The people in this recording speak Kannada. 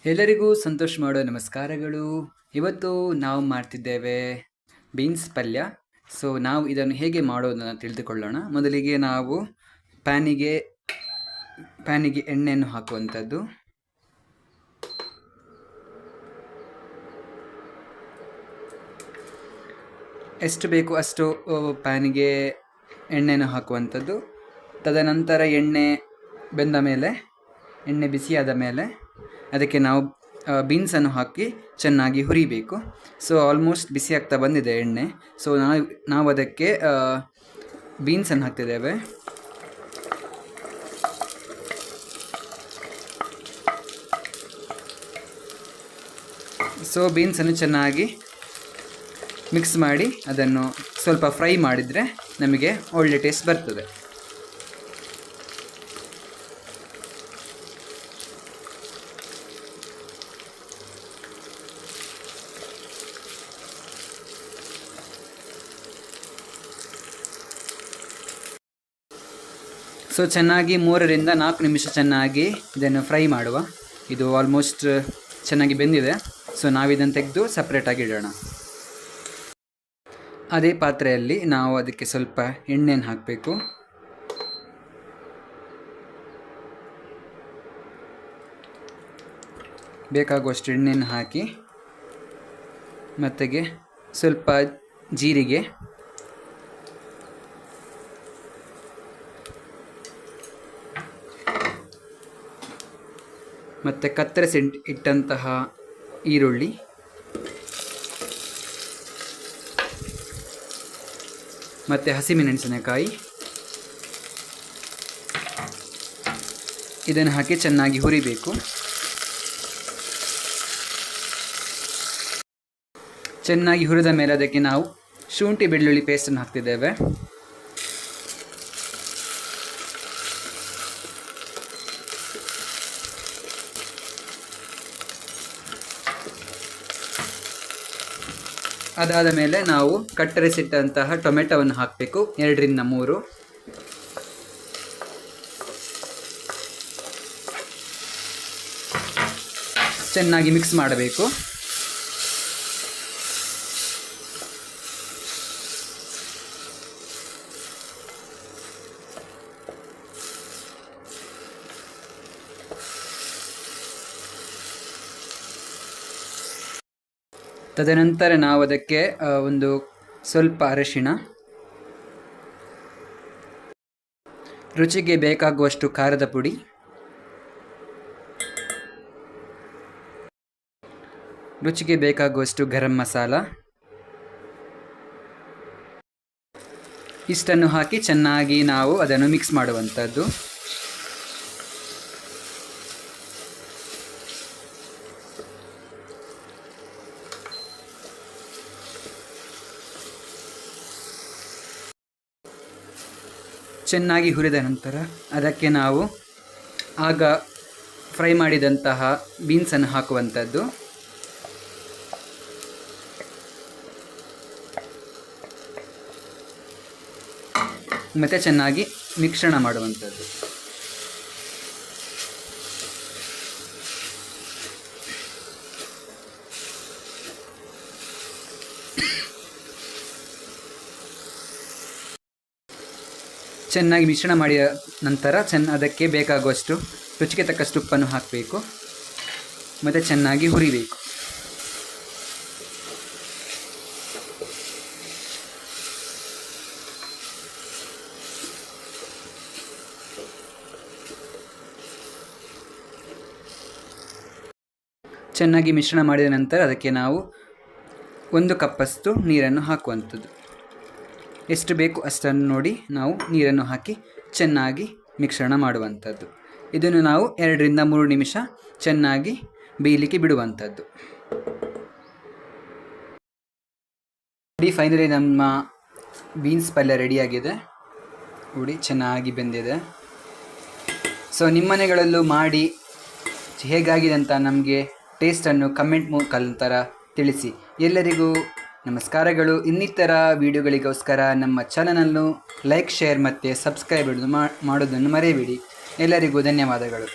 ಎಲ್ಲರಿಗೂ ಸಂತೋಷ ಮಾಡೋ ನಮಸ್ಕಾರಗಳು. ಇವತ್ತು ನಾವು ಮಾಡ್ತಿದ್ದೇವೆ ಬೀನ್ಸ್ ಪಲ್ಯ. ಸೊ ನಾವು ಇದನ್ನು ಹೇಗೆ ಮಾಡೋದನ್ನು ತಿಳಿದುಕೊಳ್ಳೋಣ. ಮೊದಲಿಗೆ ನಾವು ಪ್ಯಾನಿಗೆ ಎಣ್ಣೆಯನ್ನು ಹಾಕುವಂಥದ್ದು. ಎಷ್ಟು ಬೇಕು ಅಷ್ಟು ಪ್ಯಾನಿಗೆ ಎಣ್ಣೆಯನ್ನು ಹಾಕುವಂಥದ್ದು. ತದನಂತರ ಎಣ್ಣೆ ಬಿಸಿಯಾದ ಮೇಲೆ ಅದಕ್ಕೆ ನಾವು ಬೀನ್ಸನ್ನು ಹಾಕಿ ಚೆನ್ನಾಗಿ ಹುರಿಬೇಕು. ಸೊ ಆಲ್ಮೋಸ್ಟ್ ಬಿಸಿ ಆಗ್ತಾ ಬಂದಿದೆ ಎಣ್ಣೆ. ಸೊ ನಾವು ಅದಕ್ಕೆ ಬೀನ್ಸನ್ನು ಹಾಕ್ತಿದ್ದೇವೆ. ಸೊ ಬೀನ್ಸನ್ನು ಚೆನ್ನಾಗಿ ಮಿಕ್ಸ್ ಮಾಡಿ ಅದನ್ನು ಸ್ವಲ್ಪ ಫ್ರೈ ಮಾಡಿದರೆ ನಮಗೆ ಒಳ್ಳೆ ಟೇಸ್ಟ್ ಬರ್ತದೆ. ಸೊ ಚೆನ್ನಾಗಿ 3 ರಿಂದ 4 ನಿಮಿಷ ಚೆನ್ನಾಗಿ ಇದನ್ನು ಫ್ರೈ ಮಾಡುವ. ಇದು ಆಲ್ಮೋಸ್ಟ್ ಚೆನ್ನಾಗಿ ಬೆಂದಿದೆ. ಸೊ ನಾವಿದನ್ನು ತೆಗೆದು ಸಪ್ರೇಟಾಗಿ ಇಡೋಣ. ಅದೇ ಪಾತ್ರೆಯಲ್ಲಿ ನಾವು ಅದಕ್ಕೆ ಸ್ವಲ್ಪ ಎಣ್ಣೆಯನ್ನು ಹಾಕಬೇಕು. ಬೇಕಾಗುವಷ್ಟು ಎಣ್ಣೆಯನ್ನು ಹಾಕಿ ಮತ್ತೆಗೆ ಸ್ವಲ್ಪ ಜೀರಿಗೆ, ಮತ್ತು ಕತ್ತರಿಸಿ ಇಟ್ಟಂತಹ ಈರುಳ್ಳಿ, ಮತ್ತು ಹಸಿಮೆಣಸಿನಕಾಯಿ ಇದನ್ನು ಹಾಕಿ ಚೆನ್ನಾಗಿ ಹುರಿಬೇಕು. ಚೆನ್ನಾಗಿ ಹುರಿದ ಮೇಲೆ ಅದಕ್ಕೆ ನಾವು ಶುಂಠಿ ಬೆಳ್ಳುಳ್ಳಿ ಪೇಸ್ಟನ್ನು ಹಾಕ್ತಿದ್ದೇವೆ. ಅದಾದ ಮೇಲೆ ನಾವು ಕತ್ತರಿಸಿಟ್ಟಂತಹ ಟೊಮೆಟೊವನ್ನು ಹಾಕಬೇಕು, 2 ರಿಂದ 3. ಚೆನ್ನಾಗಿ ಮಿಕ್ಸ್ ಮಾಡಬೇಕು. ತದನಂತರ ನಾವು ಅದಕ್ಕೆ ಒಂದು ಸ್ವಲ್ಪ ಅರಿಶಿಣ, ರುಚಿಗೆ ಬೇಕಾಗುವಷ್ಟು ಖಾರದ ಪುಡಿ, ರುಚಿಗೆ ಬೇಕಾಗುವಷ್ಟು ಗರಂ ಮಸಾಲ ಇಷ್ಟನ್ನು ಹಾಕಿ ಚೆನ್ನಾಗಿ ನಾವು ಅದನ್ನು ಮಿಕ್ಸ್ ಮಾಡುವಂಥದ್ದು. ಚೆನ್ನಾಗಿ ಹುರಿದ ನಂತರ ಅದಕ್ಕೆ ನಾವು ಆಗ ಫ್ರೈ ಮಾಡಿದಂತಹ ಬೀನ್ಸನ್ನು ಹಾಕುವಂಥದ್ದು. ಮತ್ತು ಚೆನ್ನಾಗಿ ಮಿಶ್ರಣ ಮಾಡುವಂಥದ್ದು. ಚೆನ್ನಾಗಿ ಮಿಶ್ರಣ ಮಾಡಿದ ನಂತರ ಅದಕ್ಕೆ ಬೇಕಾಗುವಷ್ಟು ರುಚಿಗೆ ತಕ್ಕಷ್ಟು ಉಪ್ಪನ್ನು ಹಾಕಬೇಕು ಮತ್ತು ಚೆನ್ನಾಗಿ ಹುರಿಬೇಕು. ಚೆನ್ನಾಗಿ ಮಿಶ್ರಣ ಮಾಡಿದ ನಂತರ ಅದಕ್ಕೆ ನಾವು 1 ಕಪ್ಪಷ್ಟು ನೀರನ್ನು ಹಾಕುವಂಥದ್ದು. ಎಷ್ಟು ಬೇಕು ಅಷ್ಟನ್ನು ನೋಡಿ ನಾವು ನೀರನ್ನು ಹಾಕಿ ಚೆನ್ನಾಗಿ ಮಿಶ್ರಣ ಮಾಡುವಂಥದ್ದು. ಇದನ್ನು ನಾವು 2 ರಿಂದ 3 ನಿಮಿಷ ಚೆನ್ನಾಗಿ ಬೇಯಲಿಕ್ಕೆ ಬಿಡುವಂಥದ್ದು. ಫೈನಲಿ ನಮ್ಮ ಬೀನ್ಸ್ ಪಲ್ಯ ರೆಡಿಯಾಗಿದೆ. ನೋಡಿ ಚೆನ್ನಾಗಿ ಬೆಂದಿದೆ. ಸೊ ನಿಮ್ಮ ಮನೆಗಳಲ್ಲೂ ಮಾಡಿ ಹೇಗಾಗಿದೆ ಅಂತ ನಮಗೆ ಟೇಸ್ಟನ್ನು ಕಮೆಂಟ್ ಮುಖಾಂತರ ತಿಳಿಸಿ. ಎಲ್ಲರಿಗೂ ನಮಸ್ಕಾರಗಳು. ಇನ್ನಿತರ ವಿಡಿಯೋಗಳಿಗೋಸ್ಕರ ನಮ್ಮ ಚಾನಲನ್ನು ಲೈಕ್, ಶೇರ್ ಮತ್ತು ಸಬ್ಸ್ಕ್ರೈಬ್ ಮಾಡೋದನ್ನು ಮರೆಯಬೇಡಿ. ಎಲ್ಲರಿಗೂ ಧನ್ಯವಾದಗಳು.